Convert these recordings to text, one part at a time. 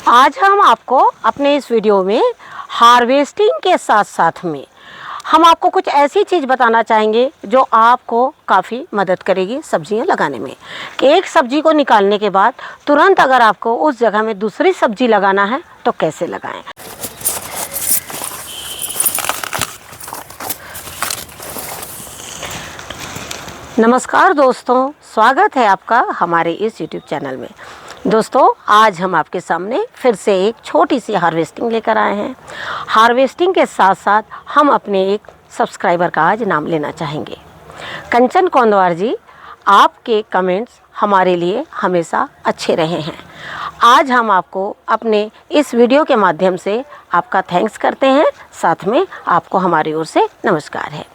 आज हम आपको अपने इस वीडियो में हार्वेस्टिंग के साथ साथ में हम आपको कुछ ऐसी चीज़ बताना चाहेंगे जो आपको काफ़ी मदद करेगी सब्जियां लगाने में। कि एक सब्जी को निकालने के बाद तुरंत अगर आपको उस जगह में दूसरी सब्जी लगाना है तो कैसे लगाएं। नमस्कार दोस्तों, स्वागत है आपका हमारे इस YouTube चैनल में। दोस्तों, आज हम आपके सामने फिर से एक छोटी सी हार्वेस्टिंग लेकर आए हैं। हार्वेस्टिंग के साथ साथ हम अपने एक सब्सक्राइबर का आज नाम लेना चाहेंगे। कंचन कोंदवार जी, आपके कमेंट्स हमारे लिए हमेशा अच्छे रहे हैं। आज हम आपको अपने इस वीडियो के माध्यम से आपका थैंक्स करते हैं, साथ में आपको हमारी ओर से नमस्कार है।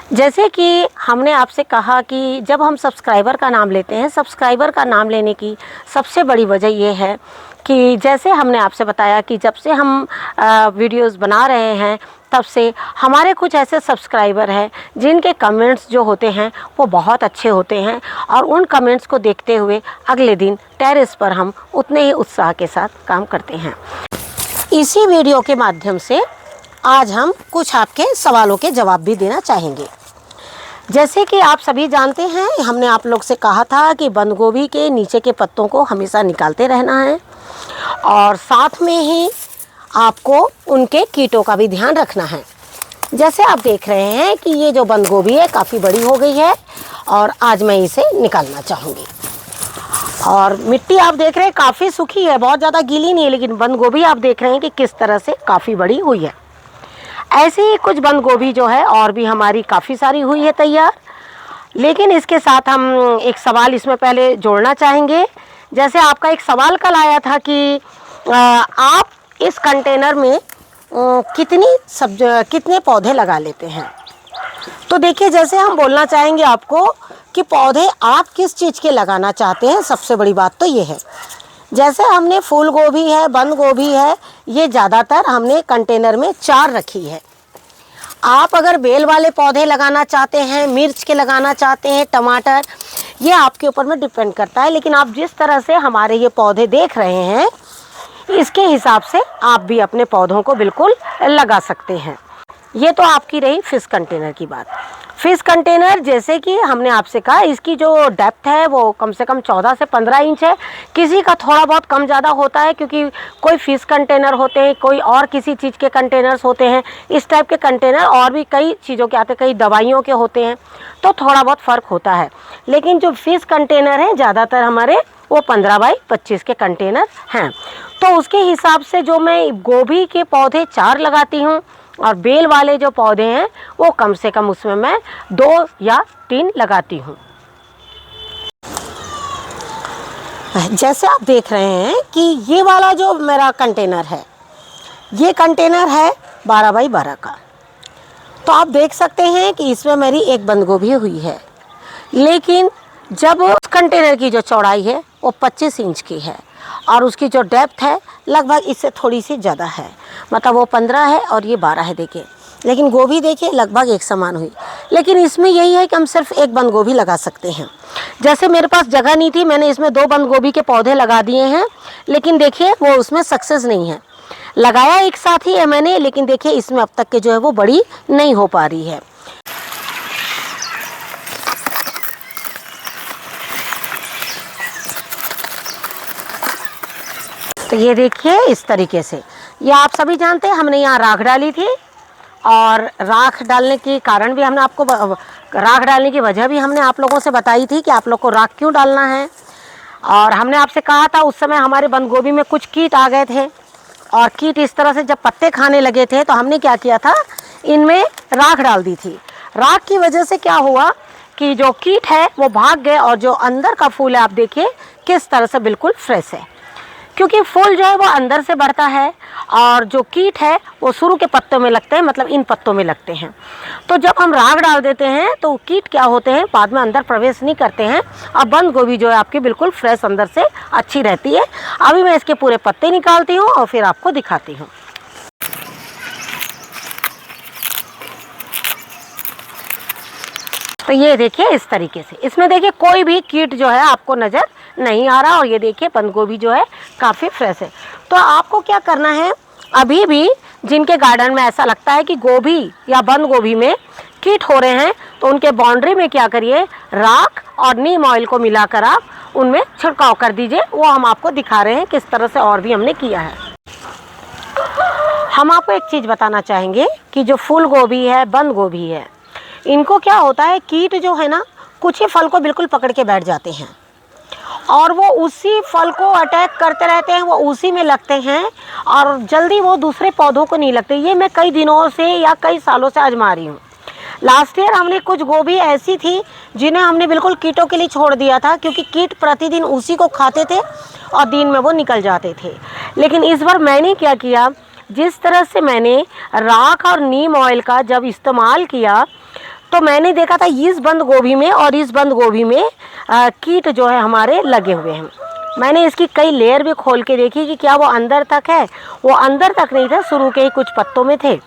जैसे कि हमने आपसे कहा कि जब हम सब्सक्राइबर का नाम लेते हैं, सब्सक्राइबर का नाम लेने की सबसे बड़ी वजह ये है कि जैसे हमने आपसे बताया कि जब से हम वीडियोस बना रहे हैं तब से हमारे कुछ ऐसे सब्सक्राइबर हैं जिनके कमेंट्स जो होते हैं वो बहुत अच्छे होते हैं और उन कमेंट्स को देखते हुए अगले दिन टेरेस पर हम उतने ही उत्साह के साथ काम करते हैं। इसी वीडियो के माध्यम से आज हम कुछ आपके सवालों के जवाब भी देना चाहेंगे। जैसे कि आप सभी जानते हैं, हमने आप लोग से कहा था कि बंद गोभी के नीचे के पत्तों को हमेशा निकालते रहना है और साथ में ही आपको उनके कीटों का भी ध्यान रखना है। जैसे आप देख रहे हैं कि ये जो बंद गोभी है काफ़ी बड़ी हो गई है और आज मैं इसे निकालना चाहूँगी। और मिट्टी आप देख रहे हैं काफ़ी सूखी है, बहुत ज़्यादा गीली नहीं है, लेकिन बंद गोभी आप देख रहे हैं कि किस तरह से काफ़ी बड़ी हुई है। ऐसे ही कुछ बंद गोभी जो है और भी हमारी काफ़ी सारी हुई है तैयार। लेकिन इसके साथ हम एक सवाल इसमें पहले जोड़ना चाहेंगे। जैसे आपका एक सवाल कल आया था कि आप इस कंटेनर में कितने पौधे लगा लेते हैं। तो देखिए, जैसे हम बोलना चाहेंगे आपको कि पौधे आप किस चीज़ के लगाना चाहते हैं। सबसे बड़ी बात तो ये है, जैसे हमने फूल गोभी है, बंद गोभी है, ये ज़्यादातर हमने कंटेनर में 4 रखी है। आप अगर बेल वाले पौधे लगाना चाहते हैं, मिर्च के लगाना चाहते हैं, टमाटर, ये आपके ऊपर में डिपेंड करता है। लेकिन आप जिस तरह से हमारे ये पौधे देख रहे हैं, इसके हिसाब से आप भी अपने पौधों को बिल्कुल लगा सकते हैं। ये तो आपकी रही फिश कंटेनर की बात। फिश कंटेनर, जैसे कि हमने आपसे कहा, इसकी जो डेप्थ है वो कम से कम 14 से 15 इंच है। किसी का थोड़ा बहुत कम ज़्यादा होता है, क्योंकि कोई फिश कंटेनर होते हैं, कोई और किसी चीज़ के कंटेनर्स होते हैं। इस टाइप के कंटेनर और भी कई चीज़ों के आते हैं, कई दवाइयों के होते हैं, तो थोड़ा बहुत फ़र्क होता है। लेकिन जो फिश कंटेनर हैं ज़्यादातर हमारे वो 15 बाई 25 के कंटेनर हैं। तो उसके हिसाब से जो मैं गोभी के पौधे 4 लगाती हूँ और बेल वाले जो पौधे हैं वो कम से कम उसमें मैं 2 या 3 लगाती हूँ। जैसे आप देख रहे हैं कि ये वाला जो मेरा कंटेनर है, ये कंटेनर है 12 बाई 12 का। तो आप देख सकते हैं कि इसमें मेरी एक बंद गोभी हुई है। लेकिन जब उस कंटेनर की जो चौड़ाई है वो 25 इंच की है और उसकी जो डेप्थ है लगभग इससे थोड़ी सी ज़्यादा है, मतलब वो 15 है और ये 12 है। देखिए, लेकिन गोभी देखिए लगभग एक समान हुई। लेकिन इसमें यही है कि हम सिर्फ एक बंद गोभी लगा सकते हैं। जैसे मेरे पास जगह नहीं थी, मैंने इसमें 2 बंद गोभी के पौधे लगा दिए हैं, लेकिन देखिए वो उसमें सक्सेस नहीं है। लगाया एक साथ ही है मैंने, लेकिन देखिए इसमें अब तक के जो है वो बड़ी नहीं हो पा रही है। तो ये देखिए इस तरीके से, ये आप सभी जानते हैं हमने यहाँ राख डाली थी और राख डालने के कारण भी हमने आपको, राख डालने की वजह भी हमने आप लोगों से बताई थी कि आप लोग को राख क्यों डालना है। और हमने आपसे कहा था उस समय हमारे बंद गोभी में कुछ कीट आ गए थे और कीट इस तरह से जब पत्ते खाने लगे थे तो हमने क्या किया था, इनमें राख डाल दी थी। राख की वजह से क्या हुआ कि जो कीट है वो भाग गए और जो अंदर का फूल है आप देखिए किस तरह से बिल्कुल फ्रेश है, क्योंकि फूल जो है वो अंदर से बढ़ता है और जो कीट है वो शुरू के पत्तों में लगते हैं, मतलब इन पत्तों में लगते हैं। तो जब हम राख डाल देते हैं तो कीट क्या होते हैं, बाद में अंदर प्रवेश नहीं करते हैं और बंद गोभी जो है आपकी बिल्कुल फ्रेश अंदर से अच्छी रहती है। अभी मैं इसके पूरे पत्ते निकालती हूँ और फिर आपको दिखाती हूँ। तो ये देखिए इस तरीके से, इसमें देखिए कोई भी कीट जो है आपको नज़र नहीं आ रहा। और ये देखिए बंद गोभी जो है काफ़ी फ्रेश है। तो आपको क्या करना है, अभी भी जिनके गार्डन में ऐसा लगता है कि गोभी या बंद गोभी में कीट हो रहे हैं, तो उनके बाउंड्री में क्या करिए, राख और नीम ऑयल को मिलाकर आप उनमें छिड़काव कर दीजिए। वो हम आपको दिखा रहे हैं किस तरह से और भी हमने किया है। हम आपको एक चीज़ बताना चाहेंगे कि जो फूल गोभी है, बंद गोभी है, इनको क्या होता है, कीट जो है ना कुछ ही फल को बिल्कुल पकड़ के बैठ जाते हैं और वो उसी फल को अटैक करते रहते हैं, वो उसी में लगते हैं और जल्दी वो दूसरे पौधों को नहीं लगते। ये मैं कई दिनों से या कई सालों से आजमा रही हूँ। लास्ट ईयर हमने कुछ गोभी ऐसी थी जिन्हें हमने बिल्कुल कीटों के लिए छोड़ दिया था, क्योंकि कीट प्रतिदिन उसी को खाते थे और दिन में वो निकल जाते थे। लेकिन इस बार मैंने क्या किया, जिस तरह से मैंने राख और नीम ऑयल का जब इस्तेमाल किया तो मैंने देखा था इस बंद गोभी में और इस बंद गोभी में कीट जो है हमारे लगे हुए हैं। मैंने इसकी कई लेयर भी खोल के देखी कि क्या वो अंदर तक है। वो अंदर तक नहीं था, शुरू के ही कुछ पत्तों में थे।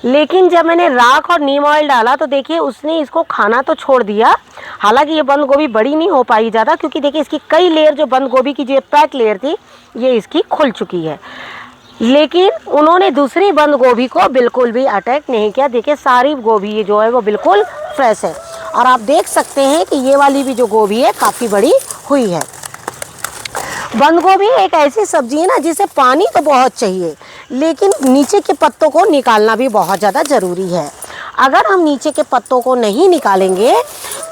लेकिन जब मैंने राख और नीम ऑयल डाला तो देखिए उसने इसको खाना तो छोड़ दिया। हालांकि ये बंद गोभी बड़ी नहीं हो पाई ज़्यादा, क्योंकि देखिए इसकी कई लेयर, जो बंद गोभी की जो पैक लेयर थी, ये इसकी खुल चुकी है। लेकिन उन्होंने दूसरी बंद गोभी को बिल्कुल भी अटैक नहीं किया। देखिए सारी गोभी जो है वो बिल्कुल फ्रेश है और आप देख सकते हैं कि ये वाली भी जो गोभी है काफ़ी बड़ी हुई है। बंद गोभी एक ऐसी सब्जी है ना जिसे पानी तो बहुत चाहिए, लेकिन नीचे के पत्तों को निकालना भी बहुत ज़्यादा ज़रूरी है। अगर हम नीचे के पत्तों को नहीं निकालेंगे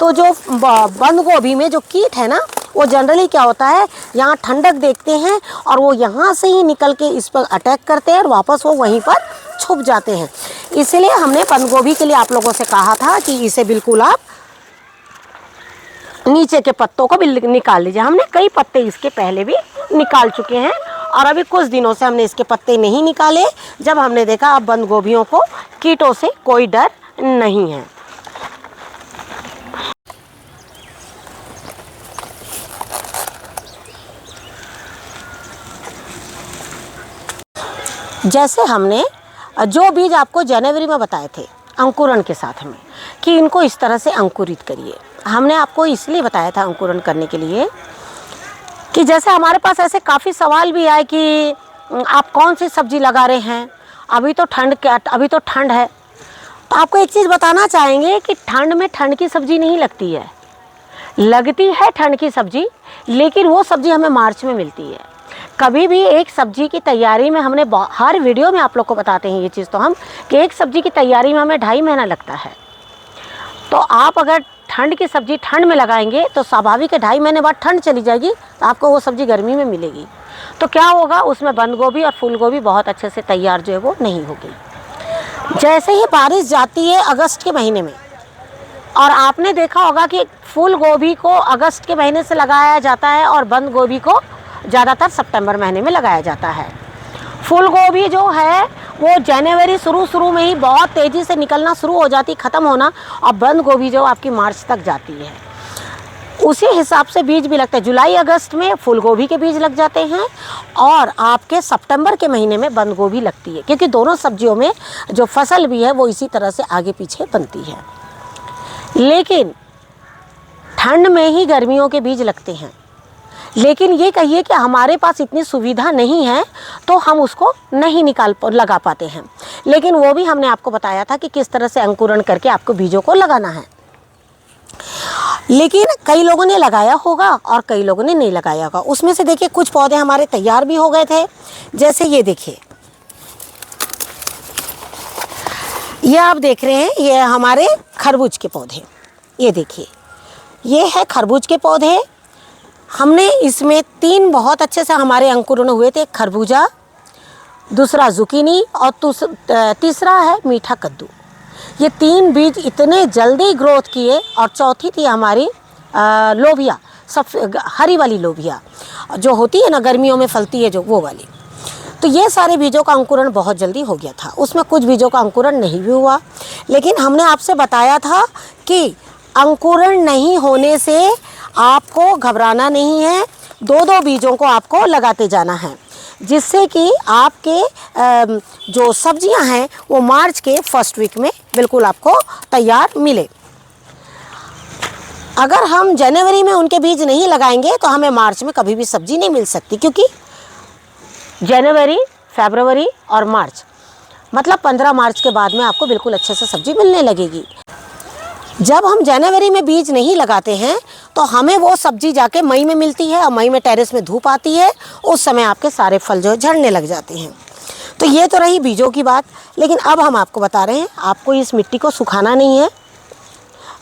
तो जो बंद गोभी में जो कीट है ना, वो जनरली क्या होता है, यहाँ ठंडक देखते हैं और वो यहाँ से ही निकल के इस पर अटैक करते हैं और वापस वो वहीं पर छुप जाते हैं। इसलिए हमने बंद गोभी के लिए आप लोगों से कहा था कि इसे बिल्कुल आप नीचे के पत्तों को भी निकाल लीजिए। हमने कई पत्ते इसके पहले भी निकाल चुके हैं और अभी कुछ दिनों से हमने इसके पत्ते नहीं निकाले, जब हमने देखा अब बंद गोभियों को कीटों से कोई डर नहीं है। जैसे हमने जो बीज आपको जनवरी में बताए थे अंकुरण के साथ में कि इनको इस तरह से अंकुरित करिए, हमने आपको इसलिए बताया था अंकुरण करने के लिए कि जैसे हमारे पास ऐसे काफ़ी सवाल भी आए कि आप कौन सी सब्ज़ी लगा रहे हैं, अभी तो ठंड है। तो आपको एक चीज़ बताना चाहेंगे कि ठंड में ठंड की सब्ज़ी नहीं लगती है, लगती है ठंड की सब्ज़ी, लेकिन वो सब्ज़ी हमें मार्च में मिलती है। कभी भी एक सब्ज़ी की तैयारी में हमने हर वीडियो में आप लोग को बताते हैं ये चीज़ तो हम कि एक सब्ज़ी की तैयारी में हमें 2.5 महीना लगता है। तो आप अगर ठंड की सब्ज़ी ठंड में लगाएंगे तो स्वाभाविक है 2.5 महीने बाद ठंड चली जाएगी तो आपको वो सब्ज़ी गर्मी में मिलेगी। तो क्या होगा, उसमें बंद गोभी और फूल गोभी बहुत अच्छे से तैयार जो है वो नहीं होगी। जैसे ही बारिश जाती है अगस्त के महीने में, और आपने देखा होगा कि फूल गोभी को अगस्त के महीने से लगाया जाता है और बंद गोभी को ज़्यादातर सितंबर महीने में लगाया जाता है। फूल गोभी जो है वो जनवरी शुरू में ही बहुत तेज़ी से निकलना शुरू हो जाती, ख़त्म होना, और बंद गोभी जो आपकी मार्च तक जाती है। उसी हिसाब से बीज भी लगते हैं। जुलाई अगस्त में फूल गोभी के बीज लग जाते हैं और आपके सितंबर के महीने में बंद गोभी लगती है, क्योंकि दोनों सब्जियों में जो फसल भी है वो इसी तरह से आगे पीछे बनती है। लेकिन ठंड में ही गर्मियों के बीज लगते हैं। लेकिन ये कहिए कि हमारे पास इतनी सुविधा नहीं है तो हम उसको नहीं लगा पाते हैं। लेकिन वो भी हमने आपको बताया था कि किस तरह से अंकुरण करके आपको बीजों को लगाना है। लेकिन कई लोगों ने लगाया होगा और कई लोगों ने नहीं लगाया होगा। उसमें से देखिए कुछ पौधे हमारे तैयार भी हो गए थे। जैसे ये देखिए, ये आप देख रहे हैं, ये हमारे खरबूज के पौधे। ये देखिए, ये है खरबूज के पौधे। हमने इसमें 3 बहुत अच्छे से हमारे अंकुरण हुए थे, खरबूजा, दूसरा जुकीनी और तीसरा है मीठा कद्दू। ये 3 बीज इतने जल्दी ग्रोथ किए। और चौथी थी हमारी लोबिया, सब हरी वाली लोबिया जो होती है ना, गर्मियों में फलती है जो, वो वाली। तो ये सारे बीजों का अंकुरण बहुत जल्दी हो गया था। उसमें कुछ बीजों का अंकुरण नहीं भी हुआ। लेकिन हमने आपसे बताया था कि अंकुरण नहीं होने से आपको घबराना नहीं है, 2-2 बीजों को आपको लगाते जाना है, जिससे कि आपके जो सब्जियां हैं वो मार्च के फर्स्ट वीक में बिल्कुल आपको तैयार मिले। अगर हम जनवरी में उनके बीज नहीं लगाएंगे तो हमें मार्च में कभी भी सब्जी नहीं मिल सकती, क्योंकि जनवरी, फरवरी और मार्च मतलब 15 मार्च के बाद में आपको बिल्कुल अच्छे से सब्जी मिलने लगेगी। जब हम जनवरी में बीज नहीं लगाते हैं तो हमें वो सब्जी जाके मई में मिलती है, और मई में टेरेस में धूप आती है, उस समय आपके सारे फल जो झड़ने लग जाते हैं। तो ये तो रही बीजों की बात। लेकिन अब हम आपको बता रहे हैं, आपको इस मिट्टी को सुखाना नहीं है,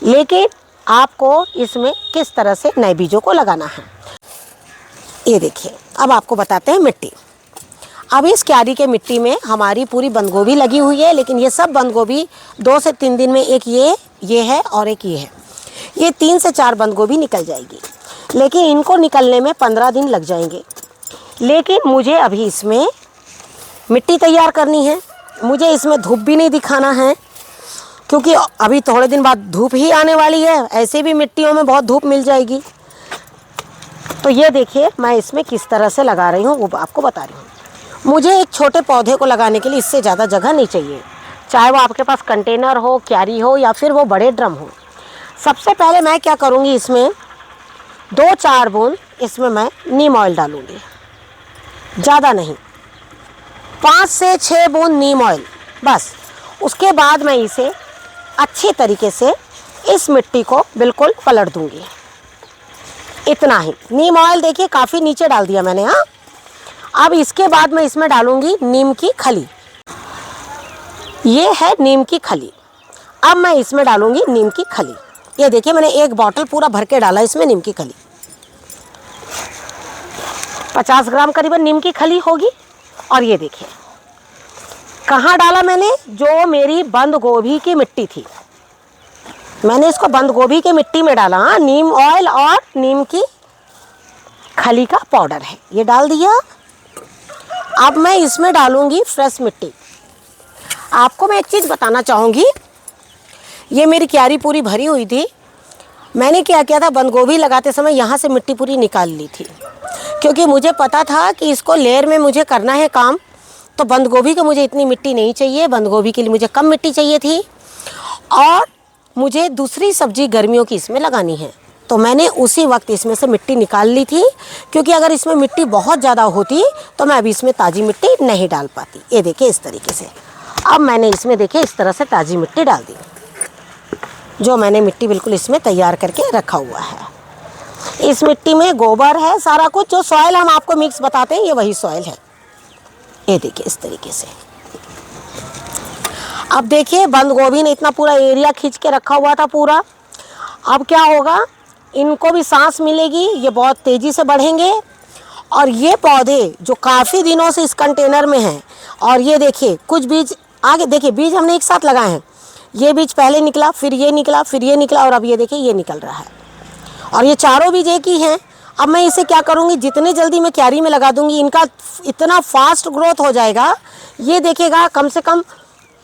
लेकिन आपको इसमें किस तरह से नए बीजों को लगाना है। ये देखिए, अब आपको बताते हैं मिट्टी। अब इस क्यारी के मिट्टी में हमारी पूरी बंद गोभी लगी हुई है, लेकिन ये सब बंद गोभी 2 से 3 दिन में, एक ये है और एक ये है, ये 3 से 4 बंद गोभी निकल जाएगी। लेकिन इनको निकलने में 15 दिन लग जाएंगे। लेकिन मुझे अभी इसमें मिट्टी तैयार करनी है, मुझे इसमें धूप भी नहीं दिखाना है, क्योंकि अभी थोड़े दिन बाद धूप ही आने वाली है। ऐसे भी मिट्टियों में बहुत धूप मिल जाएगी। तो ये देखिए मैं इसमें किस तरह से लगा रही हूँ, वो आपको बता रही हूँ। मुझे एक छोटे पौधे को लगाने के लिए इससे ज़्यादा जगह नहीं चाहिए, चाहे वो आपके पास कंटेनर हो, क्यारी हो, या फिर वो बड़े ड्रम हो। सबसे पहले मैं क्या करूँगी, इसमें 2-4 बूंद इसमें मैं नीम ऑयल डालूँगी, ज़्यादा नहीं, 5 से 6 बूंद नीम ऑयल बस। उसके बाद मैं इसे अच्छी तरीके से इस मिट्टी को बिल्कुल पलट दूँगी, इतना ही। नीम ऑयल देखिए काफ़ी नीचे डाल दिया मैंने। हाँ, अब इसके बाद मैं इसमें डालूँगी नीम की खली। ये है नीम की खली। अब मैं इसमें डालूँगी नीम की खली। ये देखिए मैंने 1 बॉटल पूरा भर के डाला इसमें नीम की खली। 50 ग्राम करीबन नीम की खली होगी। और ये देखिए कहाँ डाला मैंने, जो मेरी बंद गोभी की मिट्टी थी, मैंने इसको बंद गोभी की मिट्टी में डाला। हाँ, नीम ऑयल और नीम की खली का पाउडर है, ये डाल दिया। अब मैं इसमें डालूँगी फ्रेश मिट्टी। आपको मैं एक चीज़ बताना चाहूँगी, ये मेरी क्यारी पूरी भरी हुई थी। मैंने क्या किया था, बंद गोभी लगाते समय यहाँ से मिट्टी पूरी निकाल ली थी, क्योंकि मुझे पता था कि इसको लेयर में मुझे करना है काम। तो बंद गोभी को मुझे इतनी मिट्टी नहीं चाहिए, बंद गोभी के लिए मुझे कम मिट्टी चाहिए थी, और मुझे दूसरी सब्जी गर्मियों की इसमें लगानी है। तो मैंने उसी वक्त इसमें से मिट्टी निकाल ली थी, क्योंकि अगर इसमें मिट्टी बहुत ज़्यादा होती तो मैं अभी इसमें ताज़ी मिट्टी नहीं डाल पाती। ये देखिए इस तरीके से। अब मैंने इसमें देखिए इस तरह से ताज़ी मिट्टी डाल दी, जो मैंने मिट्टी बिल्कुल इसमें तैयार करके रखा हुआ है। इस मिट्टी में गोबर है, सारा कुछ, जो सॉइल हम आपको मिक्स बताते हैं ये वही सॉइल है। ये देखिए इस तरीके से। अब देखिए बंद गोभी ने इतना पूरा एरिया खींच के रखा हुआ था पूरा। अब क्या होगा, इनको भी सांस मिलेगी, ये बहुत तेज़ी से बढ़ेंगे। और ये पौधे जो काफ़ी दिनों से इस कंटेनर में हैं, और ये देखिए कुछ बीज आगे, देखिए बीज हमने एक साथ लगाए हैं। ये बीज पहले निकला, फिर ये निकला, फिर ये निकला, और अब ये देखिए ये निकल रहा है। और ये चारों बीज एक ही हैं। अब मैं इसे क्या करूँगी, जितने जल्दी मैं क्यारी में लगा दूँगी, इनका इतना फास्ट ग्रोथ हो जाएगा। ये देखिएगा कम से कम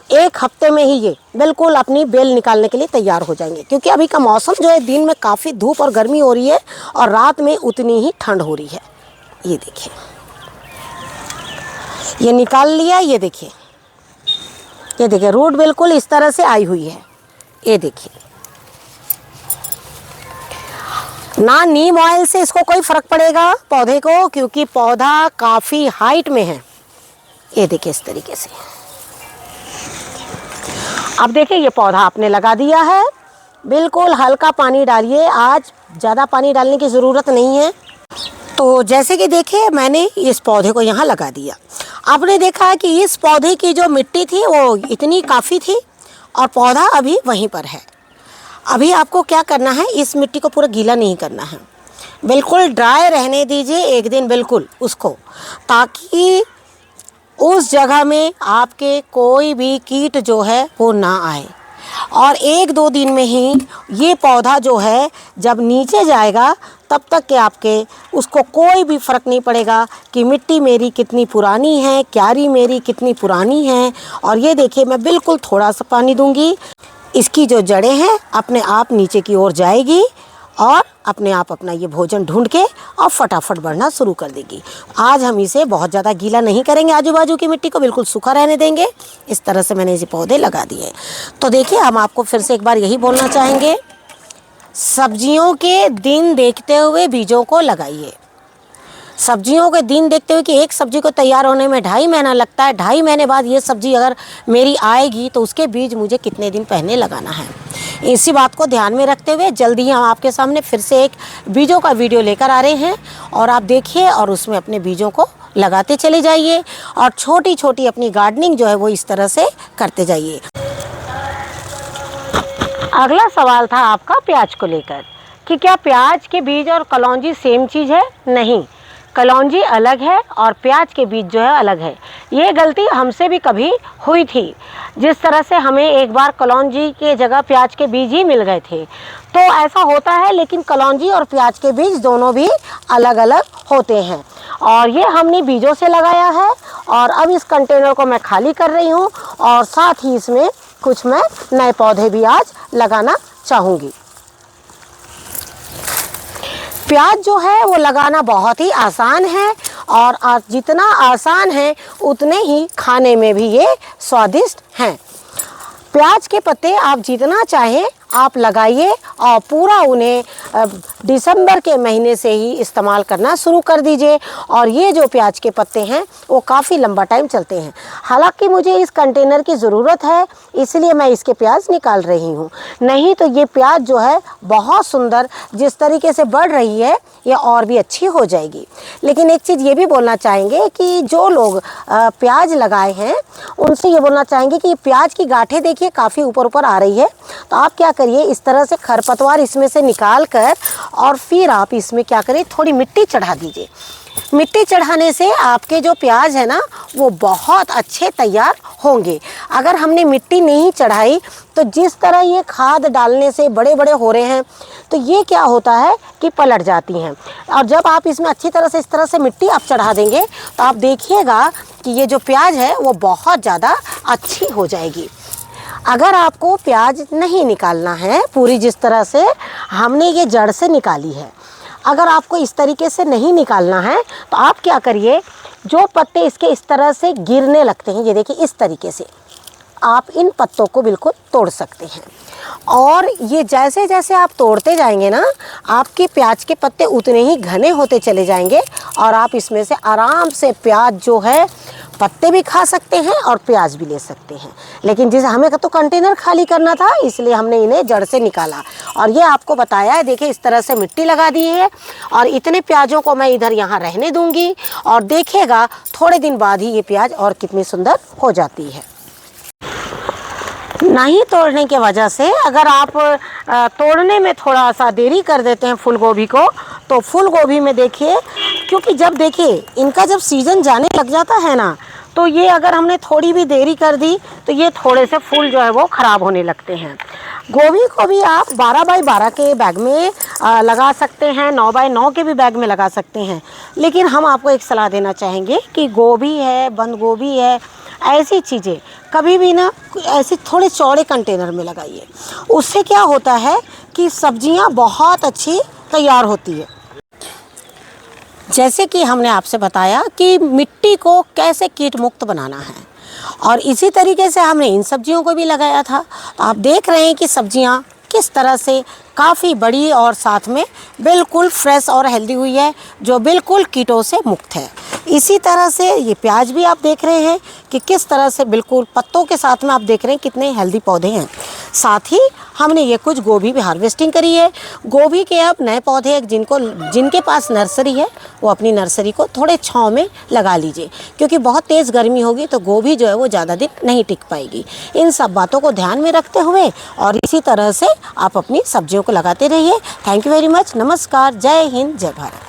1 हफ्ते में ही ये बिल्कुल अपनी बेल निकालने के लिए तैयार हो जाएंगे, क्योंकि अभी का मौसम जो है, दिन में काफ़ी धूप और गर्मी हो रही है, और रात में उतनी ही ठंड हो रही है। ये देखिए ये निकाल लिया। ये देखिए रूट बिल्कुल इस तरह से आई हुई है। ये देखिए ना, नीम ऑयल से इसको कोई फ़र्क पड़ेगा पौधे को, क्योंकि पौधा काफ़ी हाइट में है। ये देखिए इस तरीके से। अब देखिए ये पौधा आपने लगा दिया है, बिल्कुल हल्का पानी डालिए, आज ज़्यादा पानी डालने की ज़रूरत नहीं है। तो जैसे कि देखिए मैंने इस पौधे को यहाँ लगा दिया। आपने देखा कि इस पौधे की जो मिट्टी थी वो इतनी काफ़ी थी, और पौधा अभी वहीं पर है। अभी आपको क्या करना है, इस मिट्टी को पूरा गीला नहीं करना है, बिल्कुल ड्राई रहने दीजिए 1 दिन बिल्कुल उसको, ताकि उस जगह में आपके कोई भी कीट जो है वो ना आए। और 1-2 दिन में ही ये पौधा जो है जब नीचे जाएगा, तब तक के आपके उसको कोई भी फ़र्क नहीं पड़ेगा कि मिट्टी मेरी कितनी पुरानी है, क्यारी मेरी कितनी पुरानी है। और ये देखिए मैं बिल्कुल थोड़ा सा पानी दूंगी, इसकी जो जड़ें हैं अपने आप नीचे की ओर जाएगी, और अपने आप अपना ये भोजन ढूंढ के और फटाफट बढ़ना शुरू कर देगी। आज हम इसे बहुत ज़्यादा गीला नहीं करेंगे, आजू बाजू की मिट्टी को बिल्कुल सूखा रहने देंगे। इस तरह से मैंने इसे पौधे लगा दिए। तो देखिए हम आपको फिर से एक बार यही बोलना चाहेंगे, सब्जियों के दिन देखते हुए बीजों को लगाइए। सब्जियों के दिन देखते हुए कि एक सब्जी को तैयार होने में 2.5 महीना लगता है, 2.5 महीने बाद ये सब्जी अगर मेरी आएगी तो उसके बीज मुझे कितने दिन पहले लगाना है। इसी बात को ध्यान में रखते हुए जल्दी ही हम आपके सामने फिर से एक बीजों का वीडियो लेकर आ रहे हैं, और आप देखिए और उसमें अपने बीजों को लगाते चले जाइए और छोटी छोटी अपनी गार्डनिंग जो है वो इस तरह से करते जाइए। अगला सवाल था आपका प्याज को लेकर कि क्या प्याज के बीज और कलौंजी सेम चीज़ है? नहीं, कलौंजी अलग है और प्याज के बीज जो है अलग है। ये गलती हमसे भी कभी हुई थी, जिस तरह से हमें एक बार कलौंजी के जगह प्याज के बीज ही मिल गए थे। तो ऐसा होता है, लेकिन कलौंजी और प्याज के बीज दोनों भी अलग अलग होते हैं। और ये हमने बीजों से लगाया है, और अब इस कंटेनर को मैं खाली कर रही हूँ, और साथ ही इसमें कुछ मैं नए पौधे भी आज लगाना चाहूँगी। प्याज जो है वो लगाना बहुत ही आसान है, और जितना आसान है उतने ही खाने में भी ये स्वादिष्ट हैं। प्याज के पत्ते आप जितना चाहें आप लगाइए, और पूरा उन्हें दिसंबर के महीने से ही इस्तेमाल करना शुरू कर दीजिए। और ये जो प्याज के पत्ते हैं वो काफ़ी लंबा टाइम चलते हैं। हालांकि मुझे इस कंटेनर की ज़रूरत है, इसलिए मैं इसके प्याज निकाल रही हूँ, नहीं तो ये प्याज जो है बहुत सुंदर जिस तरीके से बढ़ रही है ये और भी अच्छी हो जाएगी। लेकिन एक चीज़ ये भी बोलना चाहेंगे कि जो लोग प्याज लगाए हैं उनसे ये बोलना चाहेंगे कि प्याज की गांठें देखिए काफ़ी ऊपर ऊपर आ रही है, तो आप क्या करिए, इस तरह से खरपतवार इसमें से निकाल कर और फिर आप इसमें क्या करें, थोड़ी मिट्टी चढ़ा दीजिए। मिट्टी चढ़ाने से आपके जो प्याज है ना वो बहुत अच्छे तैयार होंगे। अगर हमने मिट्टी नहीं चढ़ाई तो जिस तरह ये खाद डालने से बड़े बड़े हो रहे हैं तो ये क्या होता है कि पलट जाती हैं। और जब आप इसमें अच्छी तरह से इस तरह से मिट्टी आप चढ़ा देंगे तो आप देखिएगा कि ये जो प्याज है वो बहुत ज़्यादा अच्छी हो जाएगी। अगर आपको प्याज नहीं निकालना है पूरी जिस तरह से हमने ये जड़ से निकाली है, अगर आपको इस तरीके से नहीं निकालना है तो आप क्या करिए, जो पत्ते इसके इस तरह से गिरने लगते हैं, ये देखिए इस तरीके से आप इन पत्तों को बिल्कुल तोड़ सकते हैं। और ये जैसे जैसे आप तोड़ते जाएंगे ना, आपके प्याज के पत्ते उतने ही घने होते चले जाएंगे, और आप इसमें से आराम से प्याज जो है पत्ते भी खा सकते हैं और प्याज भी ले सकते हैं। लेकिन जिसे हमें तो कंटेनर खाली करना था, इसलिए हमने इन्हें जड़ से निकाला और ये आपको बताया है। देखिए इस तरह से मिट्टी लगा दी है, और इतने प्याजों को मैं इधर यहाँ रहने दूंगी, और देखिएगा थोड़े दिन बाद ही ये प्याज और कितनी सुंदर हो जाती है। नहीं तोड़ने के वजह से अगर आप तोड़ने में थोड़ा सा देरी कर देते हैं फूल गोभी को, तो फूल गोभी में देखिए, क्योंकि जब देखिए इनका जब सीज़न जाने लग जाता है ना, तो ये अगर हमने थोड़ी भी देरी कर दी तो ये थोड़े से फूल जो है वो ख़राब होने लगते हैं। गोभी को भी आप 12x12 के बैग में लगा सकते हैं, 9x9 के भी बैग में लगा सकते हैं। लेकिन हम आपको एक सलाह देना चाहेंगे कि गोभी है, बंद गोभी है, ऐसी चीज़ें कभी भी ना ऐसे थोड़े चौड़े कंटेनर में लगाइए। उससे क्या होता है कि सब्जियां बहुत अच्छी तैयार होती है। जैसे कि हमने आपसे बताया कि मिट्टी को कैसे कीट मुक्त बनाना है, और इसी तरीके से हमने इन सब्जियों को भी लगाया था। तो आप देख रहे हैं कि सब्जियां किस तरह से काफ़ी बड़ी और साथ में बिल्कुल फ्रेश और हेल्दी हुई है, जो बिल्कुल कीटों से मुक्त है। इसी तरह से ये प्याज भी आप देख रहे हैं कि किस तरह से बिल्कुल पत्तों के साथ में आप देख रहे हैं कितने हेल्दी पौधे हैं। साथ ही हमने ये कुछ गोभी भी हार्वेस्टिंग करी है। गोभी के अब नए पौधे जिनके पास नर्सरी है वो अपनी नर्सरी को थोड़े छांव में लगा लीजिए, क्योंकि बहुत तेज़ गर्मी होगी तो गोभी जो है वो ज़्यादा दिन नहीं टिक पाएगी। इन सब बातों को ध्यान में रखते हुए और इसी तरह से आप अपनी सब्जियों को लगाते रहिए। Thank you very much. नमस्कार, जय हिंद, जय भारत।